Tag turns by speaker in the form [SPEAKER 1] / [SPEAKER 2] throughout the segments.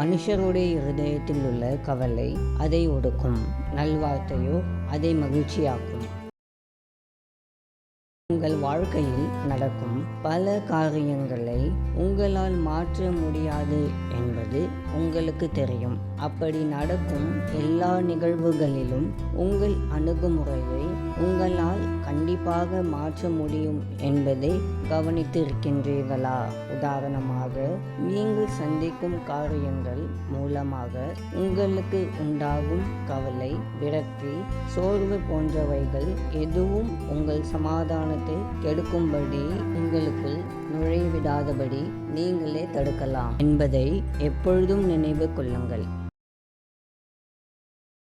[SPEAKER 1] மனுஷருடைய இருதயத்தில் உள்ள கவலை அதை ஒடுக்கும், நல்வார்த்தையோ அதை மகிழ்ச்சியாக்கும். உங்கள் வாழ்க்கையில் நடக்கும் பல காரியங்களை உங்களால் மாற்ற முடியாது என்பது உங்களுக்கு தெரியும். அப்படி நடக்கும் எல்லா நிகழ்வுகளிலும் உங்கள் அணுகுமுறையை உங்களால் கண்டிப்பாக மாற்ற முடியும் என்பதை கவனித்திருக்கின்றீர்களா? உதாரணமாக, நீங்கள் சந்திக்கும் காரியங்கள் மூலமாக உங்களுக்கு உண்டாகும் கவலை, விரக்தி, சோர்வு போன்றவைகள் எதுவும் உங்கள் சமாதானத்தை கெடுக்கும்படி உங்களுக்குள் நுழைவிடாதபடி நீங்களே தடுக்கலாம் என்பதை எப்பொழுதும் நினைவு கொள்ளுங்கள்.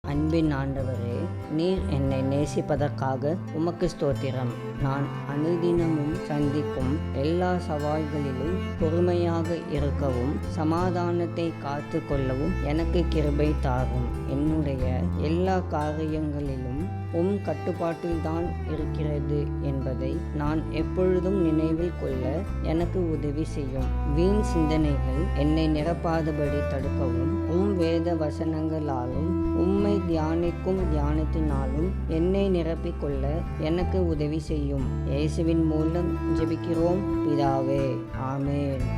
[SPEAKER 1] அன்பின் ஆண்டவரே, நீர் என்னை நேசிப்பதற்காக உமக்கு ஸ்தோத்திரம். நான் அனுதினமும் சந்திக்கும் எல்லா சவால்களிலும் பொறுமையாக இருக்கவும் சமாதானத்தை காத்து கொள்ளவும் எனக்கு கிருபை தாரும். என்னுடைய எல்லா காரியங்களிலும் கட்டுப்பாட்டில்தான் இருக்கிறது என்பதை நான் எப்பொழுதும் நினைவில் கொள்ள எனக்கு உதவி செய்யும். வீண் சிந்தனைகள் என்னை நிரப்பாதபடி தடுக்கவும் வேத வசனங்களாலும் உம்மை தியானிக்கும் தியானத்தினாலும் என்னை நிரப்பிக் கொள்ள எனக்கு உதவி செய்யும். இயேசுவின் மூலம் ஜெபிக்கிறோம் பிதாவே, ஆமென்.